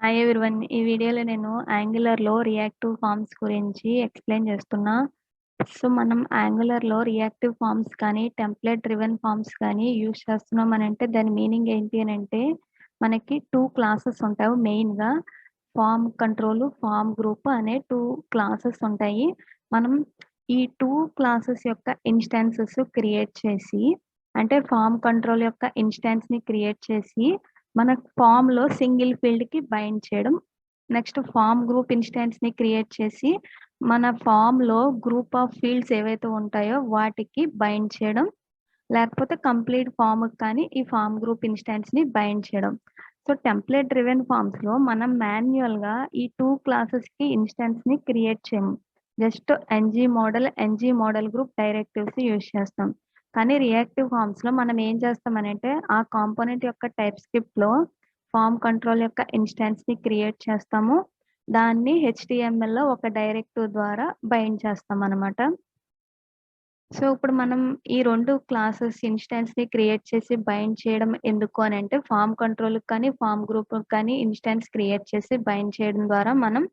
Hi everyone. ఈ వీడియోలో నేను యాంగులర్‌లో రియాక్టివ్ ఫార్మ్స్ గురించి ఎక్స్‌ప్లెయిన్ చేస్తున్నా. సో, మనం యాంగులర్‌లో రియాక్టివ్ ఫార్మ్స్ కానీ, టెంప్లేట్ డ్రివెన్ ఫార్మ్స్ కానీ యూజ్ చేస్తున్నామనంటే దాని మీనింగ్ ఏంటి అనంటే, మనకి 2 క్లాసెస్ ఉంటాయి మెయిన్‌గా. ఫార్మ్ కంట్రోల్, ఫార్మ్ గ్రూప్ అనే 2 క్లాసెస్ ఉంటాయి. మనం ఈ 2 క్లాసెస్ యొక్క ఇన్‌స్టాన్సెస్ క్రియేట్ చేసి, అంటే ఫార్మ్ కంట్రోల్ యొక్క ఇన్‌స్టాన్స్‌ని క్రియేట్ చేసి మన ఫార్మ్‌లో సింగిల్ ఫీల్డ్‌కి బైండ్ చేయడం. నెక్స్ట్ ఫార్మ్ గ్రూప్ ఇన్‌స్టాన్స్‌ని క్రియేట్ చేసి, మన ఫార్మ్‌లో గ్రూప్ ఆఫ్ ఫీల్డ్స్ ఏవైతే ఉంటాయో వాటికి బైండ్ చేయడం. లేకపోతే కంప్లీట్ ఫార్మ్‌కి కానీ ఈ ఫార్మ్ గ్రూప్ ఇన్‌స్టాన్స్‌ని బైండ్ చేయడం. సో, టెంప్లేట్ డ్రివెన్ ఫార్మ్స్‌లో మనం మాన్యుయల్‌గా ఈ 2 క్లాసెస్‌కి ఇన్‌స్టాన్స్‌ని క్రియేట్ చేయము. Just NG model group directives use చేస్తాం. కానీ రియాక్టివ్ ఫార్మ్స్‌లో మనం ఏం చేస్తామనంటే, ఆ కాంపోనెంట్ యొక్క టైప్ స్క్రిప్ట్‌లో ఫార్మ్ కంట్రోల్ యొక్క ఇన్‌స్టాన్స్‌ని క్రియేట్ చేస్తాము. దాన్ని హెచ్‌టీఎంఎల్‌లో ఒక డైరెక్టివ్ ద్వారా బైండ్ చేస్తామనమాట. సో, ఇప్పుడు మనం ఈ 2 క్లాసెస్ ఇన్‌స్టాన్స్‌ని క్రియేట్ చేసి బైండ్ చేయడం ఎందుకు అనంటే, ఫార్మ్ కంట్రోల్‌కి కానీ, ఫార్మ్ గ్రూప్‌కి కానీ ఇన్‌స్టాన్స్ క్రియేట్ చేసి బైండ్ చేయడం ద్వారా మనం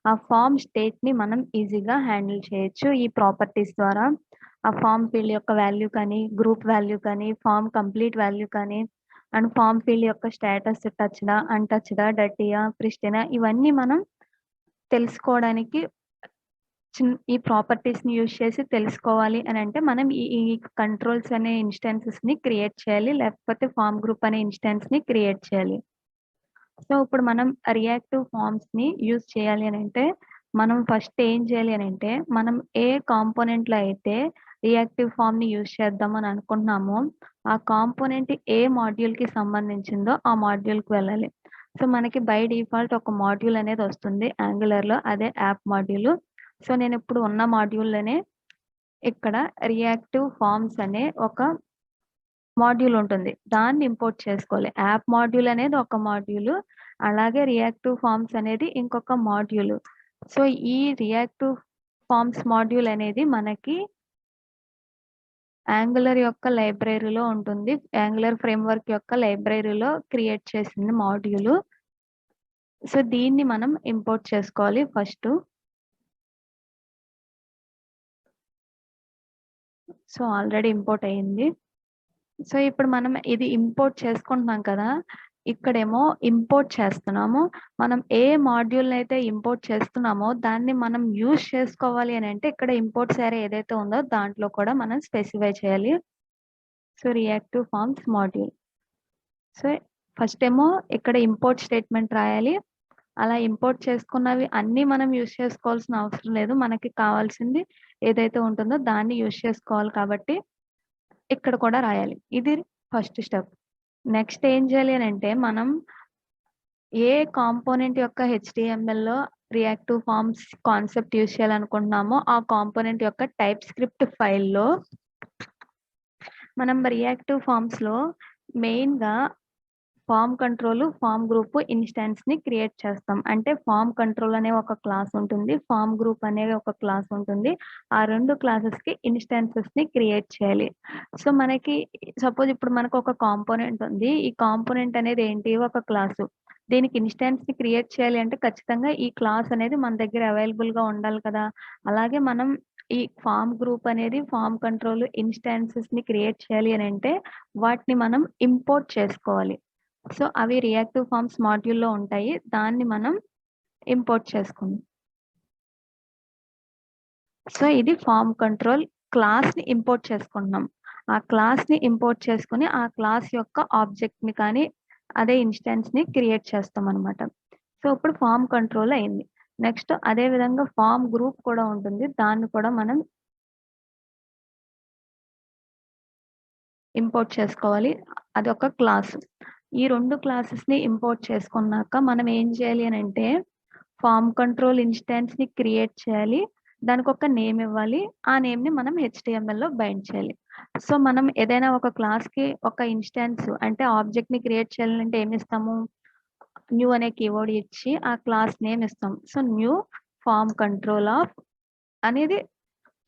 ఆ ఫార్మ్ స్టేట్‌ని మనం ఈజీగా హ్యాండిల్ చేయొచ్చు. ఈ ప్రాపర్టీస్ ద్వారా ఆ ఫార్మ్ ఫీల్డ్ యొక్క వాల్యూ కానీ, గ్రూప్ వాల్యూ కానీ, ఫార్మ్ కంప్లీట్ వాల్యూ కానీ, అండ్ ఫార్మ్ ఫీల్డ్ యొక్క స్టేటస్ టచ్‌డా, అన్‌టచ్‌డా, డర్టీయా, ప్రిస్టీనా ఇవన్నీ మనం తెలుసుకోవడానికి ఈ ప్రాపర్టీస్‌ని యూజ్ చేసి తెలుసుకోవాలి అనంటే మనం ఈ ఈ కంట్రోల్స్ అనే ఇన్‌స్టాన్సెస్‌ని క్రియేట్ చేయాలి. లేకపోతే ఫార్మ్ గ్రూప్ అనే ఇన్‌స్టాన్స్‌ని క్రియేట్ చేయాలి. సో, ఇప్పుడు మనం రియాక్టివ్ ఫార్మ్స్‌ని యూజ్ చేయాలి అనంటే, మనం ఫస్ట్ ఏం చేయాలి అనంటే, మనం ఏ కాంపోనెంట్‌లో అయితే రియాక్టివ్ ఫార్మ్‌ని యూజ్ చేద్దాం అని అనుకుంటున్నామో, ఆ కాంపోనెంట్ ఏ మాడ్యూల్‌కి సంబంధించిందో ఆ మాడ్యూల్‌కి వెళ్ళాలి. సో, మనకి బై డిఫాల్ట్ ఒక మాడ్యూల్ అనేది వస్తుంది యాంగులర్‌లో అదే యాప్ మాడ్యూలు. సో, నేనిప్పుడు ఉన్న మాడ్యూల్‌లోనే ఇక్కడ రియాక్టివ్ ఫార్మ్స్ అనే ఒక మాడ్యూల్ ఉంటుంది. దాన్ని ఇంపోర్ట్ చేసుకోవాలి. యాప్ మాడ్యూల్ అనేది ఒక మాడ్యూలు. అలాగే రియాక్టివ్ ఫార్మ్స్ అనేది ఇంకొక మాడ్యూలు. సో, ఈ రియాక్టివ్ ఫార్మ్స్ మాడ్యూల్ అనేది మనకి యాంగులర్ యొక్క లైబ్రరీలో ఉంటుంది. యాంగులర్ ఫ్రేమ్‌వర్క్ యొక్క లైబ్రరీలో క్రియేట్ చేసింది మాడ్యూలు. సో, దీన్ని మనం ఇంపోర్ట్ చేసుకోవాలి ఫస్టు. సో, ఆల్రెడీ ఇంపోర్ట్ అయింది. సో, ఇప్పుడు మనం ఇది ఇంపోర్ట్ చేసుకుంటున్నాం కదా! ఇక్కడేమో ఇంపోర్ట్ చేస్తున్నాము. మనం ఏ మాడ్యూల్‌నైతే ఇంపోర్ట్ చేస్తున్నామో దాన్ని మనం యూజ్ చేసుకోవాలి అనంటే ఇక్కడ ఇంపోర్ట్స్ అరే ఏదైతే ఉందో దాంట్లో కూడా మనం స్పెసిఫై చేయాలి. So, reactive forms module. So, ఫస్టేమో ఇక్కడ ఇంపోర్ట్ స్టేట్మెంట్ రాయాలి. అలా ఇంపోర్ట్ చేసుకున్నవి అన్నీ మనం యూజ్ చేసుకోవాల్సిన అవసరం లేదు. మనకి కావాల్సింది ఏదైతే ఉంటుందో దాన్ని యూజ్ చేసుకోవాలి కాబట్టి ఇక్కడ కూడా రాయాలి. ఇది ఫస్ట్ స్టెప్. నెక్స్ట్ ఏం చేయాలి అనంటే, మనం ఏ కాంపోనెంట్ యొక్క హెచ్‌టీఎంఎల్‌లో రియాక్టివ్ ఫార్మ్స్ కాన్సెప్ట్ యూజ్ చేయాలనుకుంటున్నామో, ఆ కాంపోనెంట్ యొక్క టైప్ స్క్రిప్ట్ ఫైల్‌లో మనం రియాక్టివ్ ఫార్మ్స్‌లో మెయిన్‌గా ఫార్మ్ కంట్రోల్, ఫార్మ్ గ్రూప్ ఇన్‌స్టాన్స్‌ని క్రియేట్ చేస్తాం. అంటే ఫార్మ్ కంట్రోల్ అనే ఒక క్లాస్ ఉంటుంది. ఫార్మ్ గ్రూప్ అనే ఒక క్లాస్ ఉంటుంది. ఆ 2 క్లాసెస్‌కి ఇన్‌స్టాన్సెస్‌ని క్రియేట్ చేయాలి. సో, మనకి సపోజ్ ఇప్పుడు మనకు ఒక కాంపోనెంట్ ఉంది. ఈ కాంపోనెంట్ అనేది ఏంటి? ఒక క్లాసు. దీనికి ఇన్‌స్టాన్స్‌ని క్రియేట్ చేయాలి అంటే ఖచ్చితంగా ఈ క్లాస్ అనేది మన దగ్గర అవైలబుల్‌గా ఉండాలి కదా! అలాగే మనం ఈ ఫార్మ్ గ్రూప్ అనేది ఫార్మ్ కంట్రోల్ ఇన్‌స్టాన్సెస్‌ని క్రియేట్ చేయాలి అనంటే వాటిని మనం ఇంపోర్ట్ చేసుకోవాలి. సో, అవి రియాక్టివ్ ఫార్మ్స్ మాడ్యూల్‌లో ఉంటాయి. దాన్ని మనం ఇంపోర్ట్ చేసుకుందాం. సో, ఇది ఫార్మ్ కంట్రోల్ క్లాస్‌ని ఇంపోర్ట్ చేసుకుంటున్నాం. ఆ క్లాస్‌ని ఇంపోర్ట్ చేసుకొని, ఆ క్లాస్ యొక్క ఆబ్జెక్ట్‌ని కానీ, అదే ఇన్‌స్టాన్స్‌ని క్రియేట్ చేస్తామనమాట. సో, ఇప్పుడు ఫార్మ్ కంట్రోల్ అయింది. నెక్స్ట్ అదే విధంగా ఫార్మ్ గ్రూప్ కూడా ఉంటుంది. దాన్ని కూడా మనం ఇంపోర్ట్ చేసుకోవాలి. అదొక క్లాస్. ఈ 2 క్లాసెస్‌ని ఇంపోర్ట్ చేసుకున్నాక మనం ఏం చేయాలి అనంటే, ఫార్మ్ కంట్రోల్ ఇన్‌స్టాన్స్‌ని క్రియేట్ చేయాలి. దానికొక నేమ్ ఇవ్వాలి. ఆ నేమ్‌ని మనం హెచ్‌టీఎంఎల్‌లో బైండ్ చేయాలి. సో, మనం ఏదైనా ఒక క్లాస్‌కి ఒక ఇన్‌స్టాన్స్ అంటే ఆబ్జెక్ట్‌ని క్రియేట్ చేయాలంటే ఏమిస్తాము? న్యూ అనే కీవర్డ్ ఇచ్చి ఆ క్లాస్ నేమ్ ఇస్తాం. So, new form control of అనేది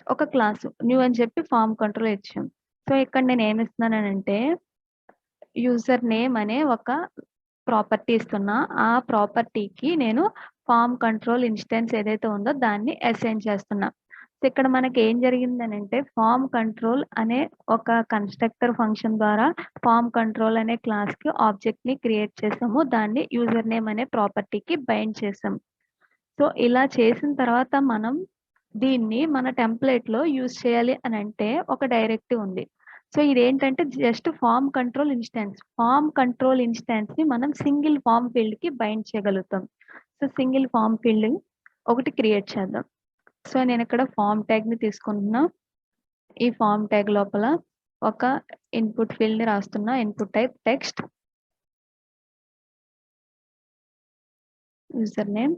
ఒక క్లాసు. న్యూ అని చెప్పి ఫార్మ్ కంట్రోల్ ఇచ్చాం. సో, ఇక్కడ నేను ఏమిస్తున్నాననంటే యూజర్ నేమ్ అనే ఒక ప్రాపర్టీ ఇస్తున్నా. ఆ ప్రాపర్టీకి నేను ఫార్మ్ కంట్రోల్ ఇన్స్టెన్స్ ఏదైతే ఉందో దాన్ని అసైన్ చేస్తున్నా. సో, ఇక్కడ మనకి ఏం జరిగిందనంటే ఫార్మ్ కంట్రోల్ అనే ఒక కన్‌స్ట్రక్టర్ ఫంక్షన్ ద్వారా ఫార్మ్ కంట్రోల్ అనే క్లాస్‌కి ఆబ్జెక్ట్‌ని క్రియేట్ చేసాము. దాన్ని యూజర్ నేమ్ అనే ప్రాపర్టీకి బైండ్ చేసాం. సో, ఇలా చేసిన తర్వాత మనం దీన్ని మన టెంప్లేట్‌లో యూజ్ చేయాలి అనంటే ఒక డైరెక్టివ్ ఉంది. సో, ఇదేంటంటే just form control instance. Form control ఇన్స్టాన్స్‌ని మనం సింగిల్ ఫార్మ్ ఫీల్డ్‌కి బైండ్ చేయగలుగుతాం. సో, సింగిల్ ఫార్మ్ ఫీల్డ్ ఒకటి క్రియేట్ చేద్దాం. సో, నేనిక్కడ ఫార్మ్ ట్యాగ్‌ని తీసుకుంటున్నా. ఈ ఫార్మ్ ట్యాగ్ లోపల ఒక ఇన్‌పుట్ ఫీల్డ్‌ని రాస్తున్నా. Input type text. User name.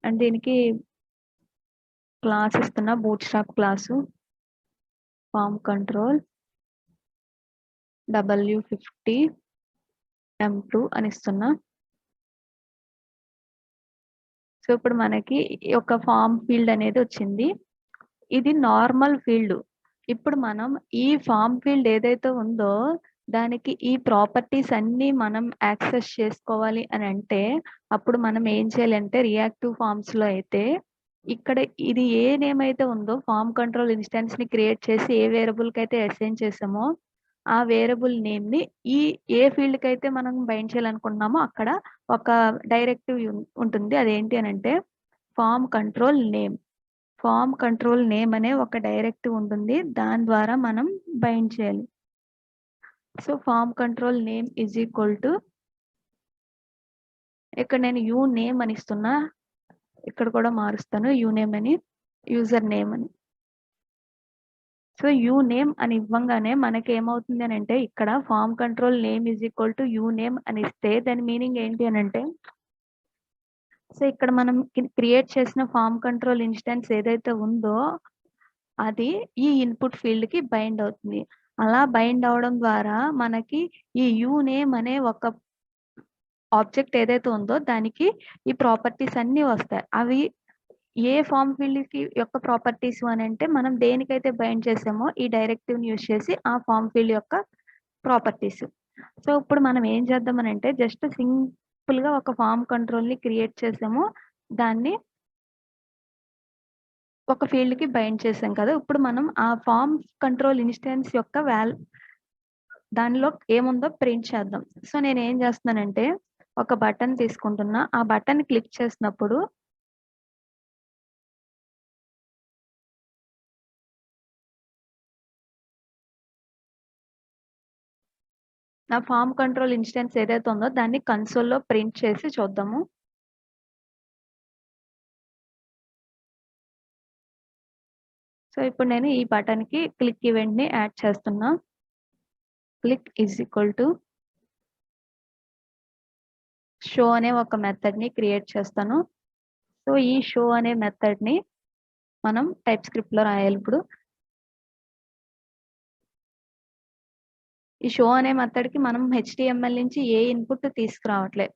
And దీనికి క్లాస్ ఇస్తున్నా. Bootstrap class. Form control W50 M2 అని ఇస్తున్నా. సో, ఇప్పుడు మనకి ఒక ఫార్మ్ ఫీల్డ్ అనేది వచ్చింది. ఇది నార్మల్ ఫీల్డ్. ఇప్పుడు మనం ఈ ఫార్మ్ ఫీల్డ్ ఏదైతే ఉందో దానికి ఈ ప్రాపర్టీస్ అన్నీ మనం యాక్సెస్ చేసుకోవాలి అనంటే అప్పుడు మనం ఏం చేయాలంటే రియాక్టివ్ ఫార్మ్స్‌లో అయితే ఇక్కడ ఇది ఏ నేమ్ అయితే ఉందో ఫార్మ్ కంట్రోల్ ఇన్స్టాన్స్‌ని క్రియేట్ చేసి ఏ వేరియబుల్‌కైతే అసైన్ చేసామో ఆ వేరియబుల్ నేమ్‌ని ఏ ఫీల్డ్‌కైతే మనం బైండ్ చేయాలనుకుంటున్నామో అక్కడ ఒక డైరెక్టివ్ ఉంటుంది. అదేంటి అనంటే form control name. Form control name అనే ఒక డైరెక్టివ్ ఉంటుంది. దాని ద్వారా మనం బైండ్ చేయాలి. So, form control name is equal to ఇక్కడ నేను యూనేమ్ అని ఇస్తున్నా. ఇక్కడ కూడా మారుస్తాను యూనేమ్ అని, యూజర్ నేమ్ అని. సో, యూనేమ్ అని ఇవ్వంగానే మనకేమవుతుంది అనంటే ఇక్కడ form control name is equal to uname అని ఇస్తే దాని మీనింగ్ ఏంటి అనంటే సో, ఇక్కడ మనం క్రియేట్ చేసిన ఫార్మ్ కంట్రోల్ ఇన్స్టాన్స్ ఏదైతే ఉందో అది ఈ ఇన్‌పుట్ ఫీల్డ్‌కి బైండ్ అవుతుంది. అలా బైండ్ అవ్వడం ద్వారా మనకి ఈ యూనేమ్ అనే ఒక ఆబ్జెక్ట్ ఏదైతే ఉందో దానికి ఈ ప్రాపర్టీస్ అన్నీ వస్తాయి. అవి ఏ ఫార్మ్ ఫీల్డ్‌కి యొక్క ప్రాపర్టీస్ అనంటే మనం దేనికైతే బైండ్ చేసామో ఈ డైరెక్టివ్‌ని యూజ్ చేసి ఆ ఫార్మ్ ఫీల్డ్ యొక్క ప్రాపర్టీస్. సో, ఇప్పుడు మనం ఏం చేద్దామనంటే జస్ట్ సింపుల్‌గా ఒక ఫార్మ్ కంట్రోల్‌ని క్రియేట్ చేసాము. దాన్ని ఒక ఫీల్డ్‌కి బైండ్ చేసాం కదా! ఇప్పుడు మనం ఆ ఫార్మ్ కంట్రోల్ ఇన్స్టాన్స్ యొక్క దానిలో ఏముందో ప్రింట్ చేద్దాం. సో, నేనేం చేస్తున్నానంటే ఒక బటన్ తీసుకుంటున్నా. ఆ బటన్ క్లిక్ చేసినప్పుడు నా ఫార్మ్ కంట్రోల్ ఇన్స్టాన్స్ ఏదైతే ఉందో దాన్ని కన్సోల్‌లో ప్రింట్ చేసి చూద్దాము. సో, ఇప్పుడు నేను ఈ బటన్‌కి క్లిక్ ఈవెంట్‌ని యాడ్ చేస్తున్నా. Click is equal to show అనే ఒక మెథడ్‌ని క్రియేట్ చేస్తాను. సో, ఈ షో అనే మెథడ్‌ని మనం టైప్ స్క్రిప్ట్‌లో రాయాలిప్పుడు. ఈ షో అనే మెథడ్‌కి మనం హెచ్‌టీఎంఎల్ నుంచి ఏ ఇన్‌పుట్ తీసుకురావట్లే.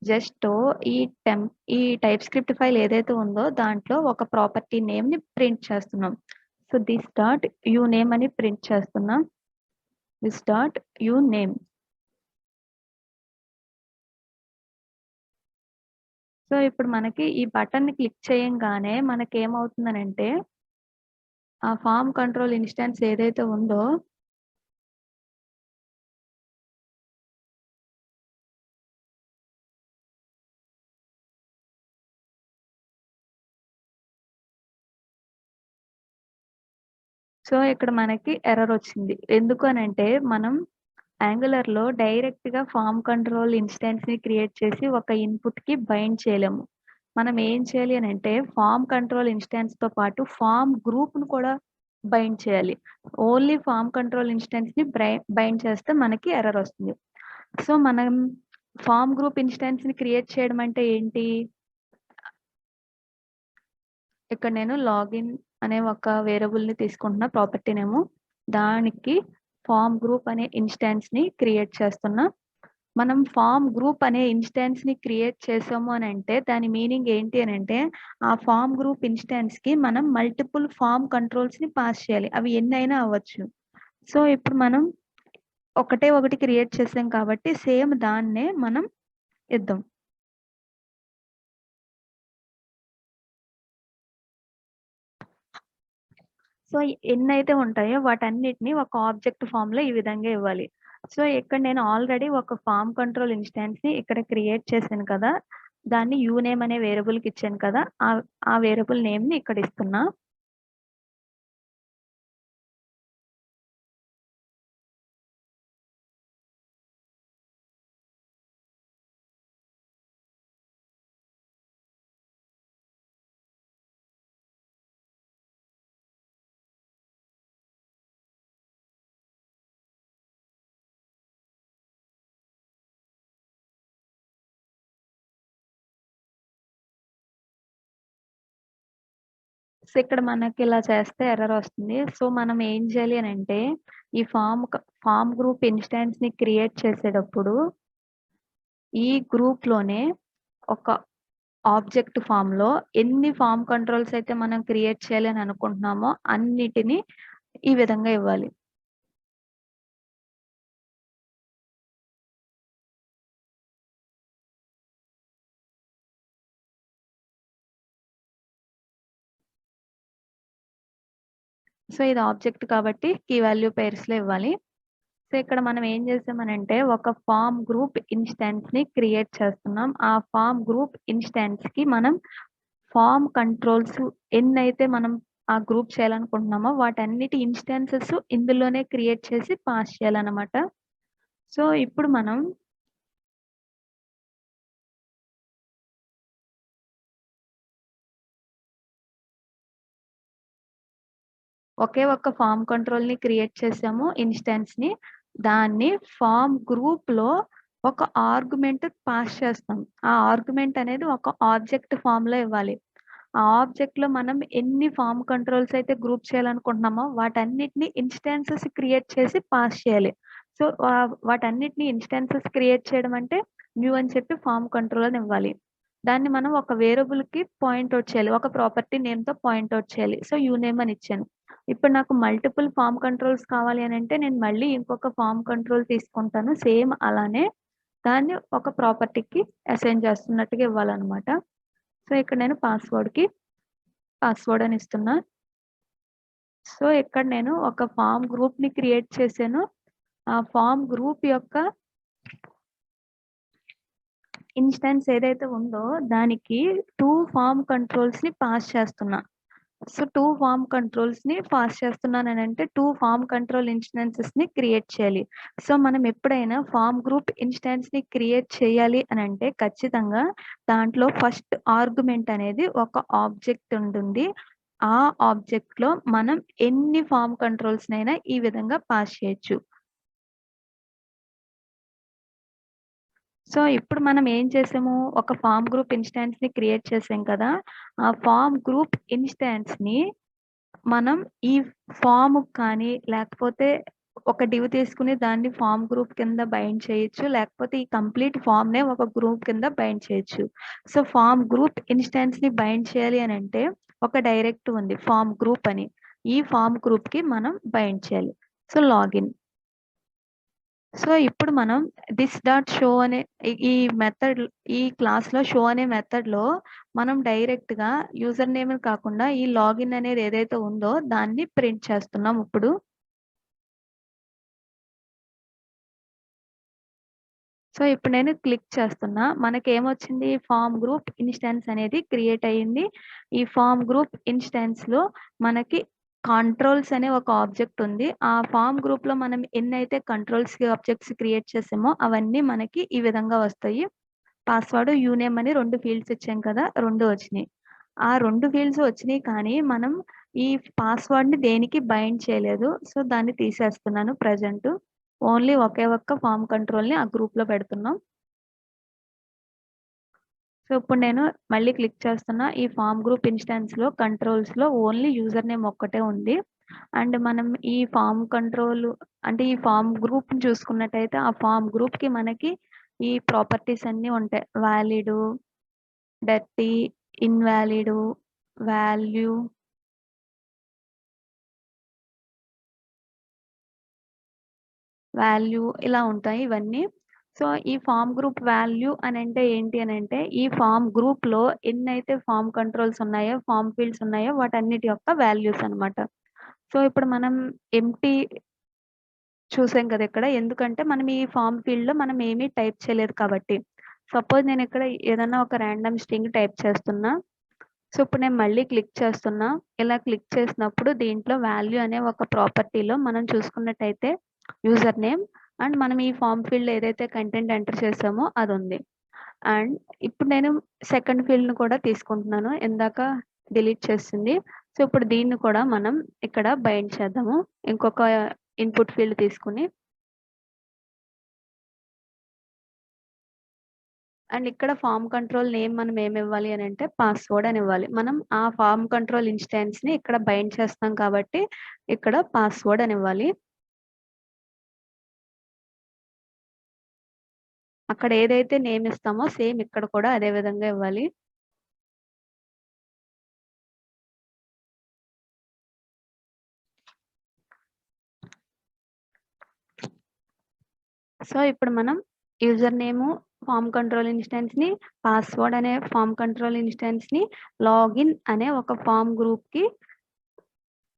జస్ట్ ఈ టెం ఈ టైప్ స్క్రిప్ట్ ఫైల్ ఏదైతే ఉందో దాంట్లో ఒక ప్రాపర్టీ నేమ్‌ని ప్రింట్ చేస్తున్నాం. సో, థిస్ డాట్ యూనేమ్ అని ప్రింట్ చేస్తున్నా. This dot యూనేమ్. సో, ఇప్పుడు మనకి ఈ బటన్‌ని క్లిక్ చేయంగానే మనకేమవుతుందనంటే ఆ ఫార్మ్ కంట్రోల్ ఇన్స్టాన్స్ ఏదైతే ఉందో సో, ఇక్కడ మనకి ఎర్రర్ వచ్చింది. ఎందుకు అనంటే మనం యాంగులర్‌లో డైరెక్ట్‌గా ఫార్మ్ కంట్రోల్ ఇన్స్టాన్స్‌ని క్రియేట్ చేసి ఒక ఇన్‌పుట్‌కి బైండ్ చేయలేము. మనం ఏం చేయాలి అనంటే ఫార్మ్ కంట్రోల్ ఇన్స్టాన్స్‌తో పాటు ఫార్మ్ గ్రూప్‌ని కూడా బైండ్ చేయాలి. ఓన్లీ ఫార్మ్ కంట్రోల్ ఇన్స్టాన్స్‌ని బైండ్ చేస్తే మనకి ఎర్రర్ వస్తుంది. సో, మనం ఫార్మ్ గ్రూప్ ఇన్స్టాన్స్‌ని క్రియేట్ చేయడం అంటే ఏంటి? ఇక్కడ నేను లాగిన్ అనే ఒక వేరియబుల్‌ని తీసుకుంటున్నా ప్రాపర్టీ నేము. దానికి ఫార్మ్ గ్రూప్ అనే ఇన్స్టాన్స్‌ని క్రియేట్ చేస్తున్నా. మనం ఫార్మ్ గ్రూప్ అనే ఇన్స్టాన్స్‌ని క్రియేట్ చేసాము అనంటే దాని మీనింగ్ ఏంటి అనంటే ఆ ఫార్మ్ గ్రూప్ ఇన్స్టాన్స్‌కి మనం మల్టిపుల్ ఫార్మ్ కంట్రోల్స్‌ని పాస్ చేయాలి. అవి ఎన్నైనా అవ్వచ్చు. సో, ఇప్పుడు మనం ఒకటే ఒకటి క్రియేట్ చేసాం కాబట్టి సేమ్ దాన్నే మనం ఇద్దాం. సో, ఎన్నైతే ఉంటాయో వాటన్నిటిని ఒక ఆబ్జెక్ట్ ఫార్మ్‌లో ఈ విధంగా ఇవ్వాలి. సో, ఇక్కడ నేను ఆల్రెడీ ఒక ఫార్మ్ కంట్రోల్ ఇన్‌స్టాన్స్‌ని ఇక్కడ క్రియేట్ చేశాను కదా! దాన్ని యూనేమ్ అనే వేరియబుల్‌కి ఇచ్చాను కదా! ఆ వేరియబుల్ నేమ్‌ని ఇక్కడ ఇస్తున్నా. సో, ఇక్కడ మనకి ఇలా చేస్తే ఎర్రర్ వస్తుంది. సో, మనం ఏం చేయాలి అనంటే ఈ ఫార్మ్ గ్రూప్ ఇన్‌స్టాన్స్‌ని క్రియేట్ చేసేటప్పుడు ఈ గ్రూప్‌లోనే ఒక ఆబ్జెక్ట్ ఫార్మ్‌లో ఎన్ని ఫార్మ్ కంట్రోల్స్ అయితే మనం క్రియేట్ చేయాలి అని అనుకుంటున్నామో అన్నిటిని ఈ విధంగా ఇవ్వాలి. సో, ఇది ఆబ్జెక్ట్ కాబట్టి కీ వాల్యూ పెయిర్స్‌లో ఇవ్వాలి. సో, ఇక్కడ మనం ఏం చేసామనంటే ఒక ఫార్మ్ గ్రూప్ ఇన్‌స్టాన్స్‌ని క్రియేట్ చేస్తున్నాం. ఆ ఫార్మ్ గ్రూప్ ఇన్‌స్టాన్స్‌కి మనం ఫార్మ్ కంట్రోల్స్ ఎన్నైతే మనం ఆ గ్రూప్ చేయాలనుకుంటున్నామో వాటన్నిటి ఇన్‌స్టాన్సెస్ ఇందులోనే క్రియేట్ చేసి పాస్ చేయాలనమాట. సో, ఇప్పుడు మనం ఒకే ఒక్క ఫార్మ్ కంట్రోల్‌ని క్రియేట్ చేసాము ఇన్‌స్టాన్స్‌ని. దాన్ని ఫార్మ్ గ్రూప్‌లో ఒక ఆర్గ్యుమెంట్ పాస్ చేస్తాం. ఆ ఆర్గ్యుమెంట్ అనేది ఒక ఆబ్జెక్ట్ ఫార్మ్‌లో ఇవ్వాలి. ఆ ఆబ్జెక్ట్‌లో మనం ఎన్ని ఫార్మ్ కంట్రోల్స్ అయితే గ్రూప్ చేయాలనుకుంటున్నామో వాటన్నిటిని ఇన్‌స్టాన్సెస్ క్రియేట్ చేసి పాస్ చేయాలి. సో, వాటన్నిటిని ఇన్‌స్టాన్సెస్ క్రియేట్ చేయడం అంటే న్యూ అని చెప్పి ఫార్మ్ కంట్రోల్ అని ఇవ్వాలి. దాన్ని మనం ఒక వేరియబుల్‌కి పాయింట్ ఔట్ చేయాలి. ఒక ప్రాపర్టీ నేమ్‌తో పాయింట్ ఔట్ చేయాలి. సో, యూనేమ్ అని ఇచ్చాను. ఇప్పుడు నాకు మల్టిపుల్ ఫార్మ్ కంట్రోల్స్ కావాలి అనంటే నేను మళ్ళీ ఇంకొక ఫార్మ్ కంట్రోల్ తీసుకుంటాను. సేమ్ అలానే దాన్ని ఒక ప్రాపర్టీకి అసైన్ చేస్తున్నట్టుగా ఇవ్వాలనమాట. సో, ఇక్కడ నేను పాస్‌వర్డ్ అని ఇస్తున్నా. సో, ఇక్కడ నేను ఒక ఫార్మ్ గ్రూప్‌ని క్రియేట్ చేశాను. ఆ ఫార్మ్ గ్రూప్ యొక్క ఇన్‌స్టాన్స్ ఏదైతే ఉందో దానికి 2 ఫార్మ్ కంట్రోల్స్‌ని పాస్ చేస్తున్నా. సో, 2 ఫార్మ్ కంట్రోల్స్‌ని పాస్ చేస్తున్నాననంటే 2 ఫార్మ్ కంట్రోల్ ఇన్‌స్టాన్సెస్‌ని క్రియేట్ చేయాలి. సో, మనం ఎప్పుడైనా ఫార్మ్ గ్రూప్ ఇన్‌స్టాన్స్‌ని క్రియేట్ చేయాలి అనంటే ఖచ్చితంగా దాంట్లో ఫస్ట్ ఆర్గ్యుమెంట్ అనేది ఒక ఆబ్జెక్ట్ ఉంటుంది. ఆ ఆబ్జెక్ట్‌లో మనం ఎన్ని ఫార్మ్ కంట్రోల్స్‌నైనా ఈ విధంగా పాస్ చేయొచ్చు. సో, ఇప్పుడు మనం ఏం చేసాము, ఒక ఫార్మ్ గ్రూప్ ఇన్‌స్టాన్స్‌ని క్రియేట్ చేసాం కదా! ఆ ఫార్మ్ గ్రూప్ ఇన్‌స్టాన్స్‌ని మనం ఈ ఫార్మ్‌కి కానీ, లేకపోతే ఒక డివ్ తీసుకొని దాన్ని ఫార్మ్ గ్రూప్ కింద బైండ్ చేయొచ్చు. లేకపోతే ఈ కంప్లీట్ ఫార్మ్‌నే ఒక గ్రూప్ కింద బైండ్ చేయొచ్చు. సో, ఫార్మ్ గ్రూప్ ఇన్‌స్టాన్స్‌ని బైండ్ చేయాలి అనంటే ఒక డైరెక్టివ్ ఉంది ఫార్మ్ గ్రూప్ అని. ఈ ఫార్మ్ గ్రూప్‌కి మనం బైండ్ చేయాలి. So, login. సో, ఇప్పుడు మనం థిస్ డాట్ షో అనే ఈ మెథడ్ ఈ క్లాస్‌లో షో అనే మెథడ్‌లో మనం డైరెక్ట్‌గా యూజర్ నేమ్‌ని కాకుండా ఈ లాగిన్ అనేది ఏదైతే ఉందో దాన్ని ప్రింట్ చేస్తున్నాం ఇప్పుడు. సో, ఇప్పుడు నేను క్లిక్ చేస్తున్నా. మనకేమొచ్చింది ఫార్మ్ గ్రూప్ ఇన్‌స్టాన్స్ అనేది క్రియేట్ అయింది. ఈ ఫార్మ్ గ్రూప్ ఇన్‌స్టాన్స్‌లో మనకి కంట్రోల్స్ అనే ఒక ఆబ్జెక్ట్ ఉంది. ఆ ఫార్మ్ గ్రూప్‌లో మనం ఎన్నైతే కంట్రోల్స్ ఆబ్జెక్ట్స్ క్రియేట్ చేసామో అవన్నీ మనకి ఈ విధంగా వస్తాయి. పాస్‌వర్డ్, యూనేమ్ అని 2 ఫీల్డ్స్ ఇచ్చాం కదా! 2 వచ్చినియి. ఆ 2 ఫీల్డ్స్ వచ్చినియి కానీ, మనం ఈ పాస్‌వర్డ్‌ని దేనికి బైండ్ చేయలేదు. సో, దాన్ని తీసేస్తున్నాను ప్రెజెంటు. ఓన్లీ ఒకే ఒక్క ఫార్మ్ కంట్రోల్‌ని ఆ గ్రూప్‌లో పెడుతున్నాం. సో, ఇప్పుడు నేను మళ్ళీ క్లిక్ చేస్తున్నా. ఈ ఫార్మ్ గ్రూప్ ఇన్‌స్టాన్స్‌లో కంట్రోల్స్‌లో ఓన్లీ యూజర్ నేమ్ ఒక్కటే ఉంది. అండ్ మనం ఈ ఫార్మ్ కంట్రోల్ అంటే ఈ ఫార్మ్ గ్రూప్‌ని చూసుకున్నట్టయితే, ఆ ఫార్మ్ గ్రూప్‌కి మనకి ఈ ప్రాపర్టీస్ అన్నీ ఉంటాయి. వాలిడు, డర్టీ, ఇన్వాలిడు, వాల్యూ వాల్యూ ఇలా ఉంటాయి ఇవన్నీ. సో, ఈ ఫార్మ్ గ్రూప్ వాల్యూ అనంటే ఏంటి అనంటే, ఈ ఫార్మ్ గ్రూప్‌లో ఎన్నైతే ఫార్మ్ కంట్రోల్స్ ఉన్నాయో, ఫార్మ్ ఫీల్డ్స్ ఉన్నాయో వాటన్నిటి యొక్క వాల్యూస్ అనమాట. సో, ఇప్పుడు మనం ఎంప్టీ చూసాం కదా ఇక్కడ. ఎందుకంటే మనం ఈ ఫార్మ్ ఫీల్డ్‌లో మనం ఏమీ టైప్ చేయలేదు కాబట్టి. సపోజ్ నేను ఇక్కడ ఏదన్నా ఒక రాండమ్ స్ట్రింగ్ టైప్ చేస్తున్నా. సో, ఇప్పుడు నేను మళ్ళీ క్లిక్ చేస్తున్నా. ఇలా క్లిక్ చేసినప్పుడు దీంట్లో వాల్యూ అనే ఒక ప్రాపర్టీలో మనం చూసుకున్నట్టయితే యూజర్ నేమ్ అండ్ మనం ఈ ఫార్మ్ ఫీల్డ్‌లో ఏదైతే కంటెంట్ ఎంటర్ చేసామో అదుంది. అండ్ ఇప్పుడు నేను సెకండ్ ఫీల్డ్‌ని కూడా తీసుకుంటున్నాను. ఇందాక డిలీట్ చేసింది. సో, ఇప్పుడు దీన్ని కూడా మనం ఇక్కడ బైండ్ చేద్దాము. ఇంకొక ఇన్‌పుట్ ఫీల్డ్ తీసుకొని. అండ్ ఇక్కడ ఫార్మ్ కంట్రోల్ నేమ్ మనం ఏమివ్వాలి అనంటే పాస్వర్డ్ అని ఇవ్వాలి. మనం ఆ ఫార్మ్ కంట్రోల్ ఇన్‌స్టాన్స్‌ని ఇక్కడ బైండ్ చేస్తాం కాబట్టి ఇక్కడ పాస్వర్డ్ అని ఇవ్వాలి. అక్కడ ఏదైతే నేమ్ ఇస్తామో సేమ్ ఇక్కడ కూడా అదే విధంగా ఇవ్వాలి. సో, ఇప్పుడు మనం యూజర్ నేము ఫార్మ్ కంట్రోల్ ఇన్‌స్టాన్స్‌ని, పాస్వర్డ్ అనే ఫార్మ్ కంట్రోల్ ఇన్‌స్టాన్స్‌ని, లాగిన్ అనే ఒక ఫార్మ్ గ్రూప్‌కి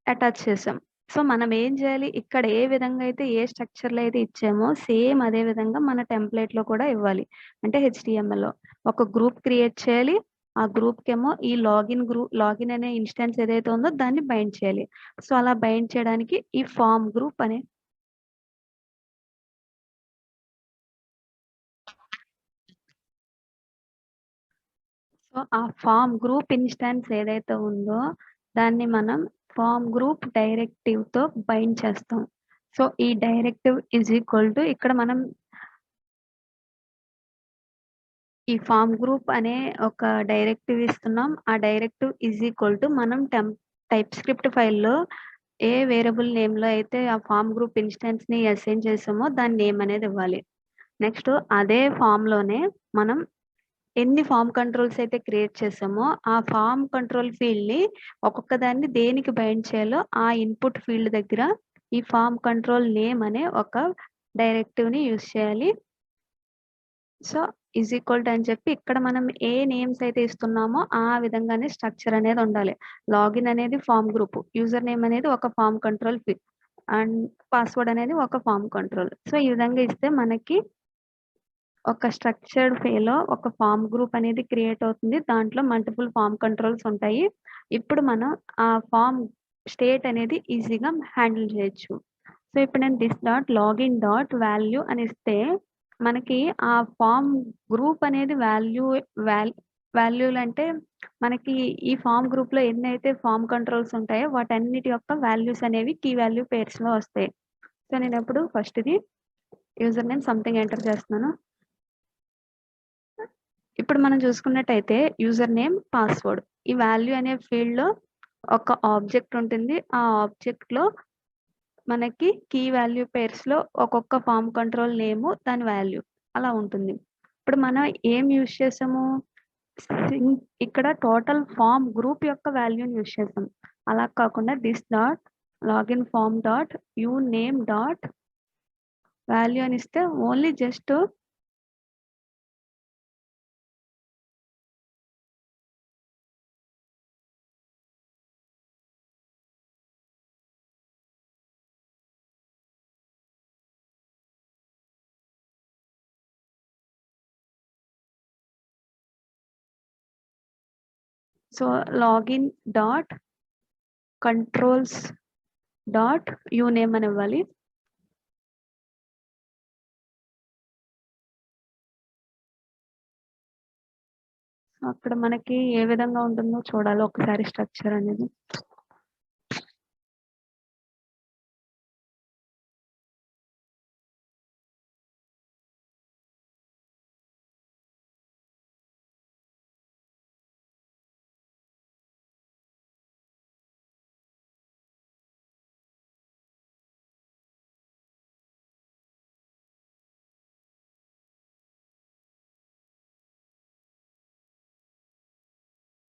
అటాచ్ చేసాం. సో, మనం ఏం చేయాలి? ఇక్కడ ఏ విధంగా అయితే ఏ స్ట్రక్చర్‌లో అయితే ఇచ్చామో సేమ్ అదే విధంగా మన టెంప్లేట్‌లో కూడా ఇవ్వాలి. అంటే హెచ్‌టీఎంఎల్‌లో. ఒక గ్రూప్ క్రియేట్ చేయాలి. ఆ గ్రూప్‌కేమో ఈ లాగిన్ అనే ఇన్‌స్టాన్స్ ఏదైతే ఉందో దాన్ని బైండ్ చేయాలి. సో, అలా బైండ్ చేయడానికి ఈ ఫార్మ్ గ్రూప్ అనే సో, ఆ ఫార్మ్ గ్రూప్ ఇన్‌స్టాన్స్ ఏదైతే ఉందో దాన్ని మనం ఫార్మ్ గ్రూప్ డైరెక్టివ్‌తో బైండ్ చేస్తాం. సో, ఈ డైరెక్టివ్ ఈజ్ ఈక్వల్ టు ఇక్కడ మనం ఈ ఫార్మ్ గ్రూప్ అనే ఒక డైరెక్టివ్ ఇస్తున్నాం. ఆ డైరెక్టివ్ ఈజ్ ఈక్వల్ టు మనం టైప్ స్క్రిప్ట్ ఫైల్‌లో ఏ వేరియబుల్ నేమ్‌లో అయితే ఆ ఫార్మ్ గ్రూప్ ఇన్‌స్టాన్స్‌ని అసైన్ చేసామో దాని నేమ్ అనేది ఇవ్వాలి. నెక్స్ట్ అదే ఫార్మ్‌లోనే మనం ఎన్ని ఫార్మ్ కంట్రోల్స్ అయితే క్రియేట్ చేసామో ఆ ఫార్మ్ కంట్రోల్ ఫీల్డ్‌ని ఒక్కొక్క దాన్ని దేనికి బైండ్ చేయాలో ఆ ఇన్‌పుట్ ఫీల్డ్ దగ్గర ఈ ఫార్మ్ కంట్రోల్ నేమ్ అనే ఒక డైరెక్టివ్‌ని యూజ్ చేయాలి. సో, ఈజ్ ఈక్వల్ టు అని చెప్పి ఇక్కడ మనం ఏ నేమ్స్ అయితే ఇస్తున్నామో ఆ విధంగానే స్ట్రక్చర్ అనేది ఉండాలి. లాగిన్ అనేది ఫార్మ్ గ్రూప్. యూజర్ నేమ్ అనేది ఒక ఫార్మ్ కంట్రోల్ అండ్ పాస్వర్డ్ అనేది ఒక ఫార్మ్ కంట్రోల్. సో, ఈ విధంగా ఇస్తే మనకి ఒక స్ట్రక్చర్డ్ వేలో ఒక ఫార్మ్ గ్రూప్ అనేది క్రియేట్ అవుతుంది. దాంట్లో మల్టిపుల్ ఫార్మ్ కంట్రోల్స్ ఉంటాయి. ఇప్పుడు మనం ఆ ఫార్మ్ స్టేట్ అనేది ఈజీగా హ్యాండిల్ చేయొచ్చు. సో, ఇప్పుడు నేను this dot login dot value అని ఇస్తే మనకి ఆ ఫార్మ్ గ్రూప్ అనేది వాల్యూలంటే మనకి ఈ ఫార్మ్ గ్రూప్‌లో ఎన్నైతే ఫార్మ్ కంట్రోల్స్ ఉంటాయో వాటన్నిటి యొక్క వాల్యూస్ అనేవి కీ వాల్యూ పెయిర్స్‌లో వస్తాయి. సో, నేనప్పుడు ఫస్ట్‌ది యూజర్ నేమ్ సంథింగ్ ఎంటర్ చేస్తున్నాను. ఇప్పుడు మనం చూసుకున్నట్టయితే యూజర్ నేమ్, పాస్వర్డ్ ఈ వాల్యూ అనే ఫీల్డ్‌లో ఒక ఆబ్జెక్ట్ ఉంటుంది. ఆ ఆబ్జెక్ట్‌లో మనకి కీ వాల్యూ పెయిర్స్‌లో ఒక్కొక్క ఫార్మ్ కంట్రోల్ నేము, దాని వాల్యూ అలా ఉంటుంది. ఇప్పుడు మనం ఏం యూజ్ చేసాము? ఇక్కడ టోటల్ ఫార్మ్ గ్రూప్ యొక్క వాల్యూని యూజ్ చేసాం. అలా కాకుండా this dot login form dot uname dot value అని ఇస్తే only just so login dot controls dot uname అని ఇవ్వాలి. అక్కడ మనకి ఏ విధంగా ఉంటుందో చూడాలి ఒకసారి స్ట్రక్చర్ అనేది.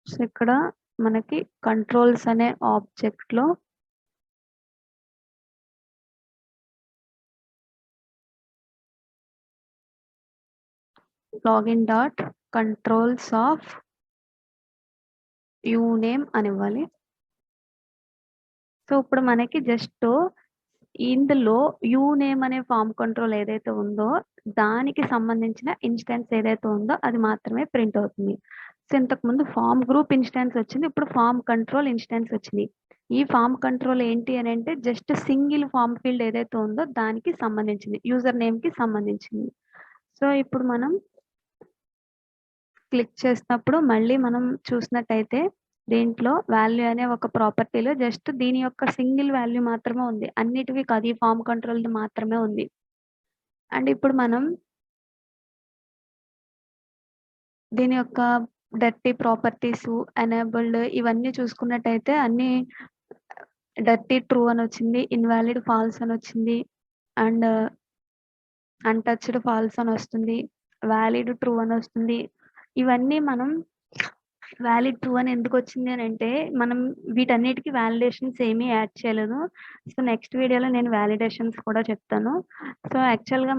సో, ఇక్కడ మనకి కంట్రోల్స్ అనే ఆబ్జెక్ట్‌లో లాగిన్ డాట్ కంట్రోల్స్ ఆఫ్ యూనేమ్ అని ఇవ్వాలి. సో ఇప్పుడు మనకి జస్ట్ ఇందులో యూనేమ్ అనే ఫామ్ కంట్రోల్ ఏదైతే ఉందో దానికి సంబంధించిన ఇన్స్టెన్స్ ఏదైతే ఉందో అది మాత్రమే ప్రింట్ అవుతుంది. సో ఇంతకుముందు ఫామ్ గ్రూప్ ఇన్స్టెన్స్ వచ్చింది, ఇప్పుడు ఫామ్ కంట్రోల్ ఇన్స్టెన్స్ వచ్చింది. ఈ ఫామ్ కంట్రోల్ ఏంటి అని అంటే జస్ట్ సింగిల్ ఫామ్ ఫీల్డ్ ఏదైతే ఉందో దానికి సంబంధించింది, యూజర్ నేమ్కి సంబంధించింది. సో ఇప్పుడు మనం క్లిక్ చేసినప్పుడు మళ్ళీ మనం చూసినట్టయితే దీంట్లో వాల్యూ అనే ఒక ప్రాపర్టీలో జస్ట్ దీని యొక్క సింగిల్ వాల్యూ మాత్రమే ఉంది, అన్నిటివి కాదు, ఈ ఫామ్ కంట్రోల్ మాత్రమే ఉంది. అండ్ ఇప్పుడు మనం దీని యొక్క డర్టీ ప్రాపర్టీస్ ఎనేబుల్డ్ ఇవన్నీ చూసుకున్నట్టయితే అన్ని డర్టీ ట్రూ అని వచ్చింది, ఇన్వాలిడ్ ఫాల్స్ అని వచ్చింది, అండ్ అన్టచ్డ్ ఫాల్స్ అని వస్తుంది, వ్యాలిడ్ ట్రూ అని వస్తుంది. ఇవన్నీ మనం వ్యాలిడ్ ట్రూ అని ఎందుకు వచ్చింది అని అంటే మనం వీటన్నిటికి వ్యాలిడేషన్స్ ఏమీ యాడ్ చేయలేదు. సో నెక్స్ట్ వీడియోలో నేను వ్యాలిడేషన్స్ కూడా చెప్తాను. సో యాక్చువల్గా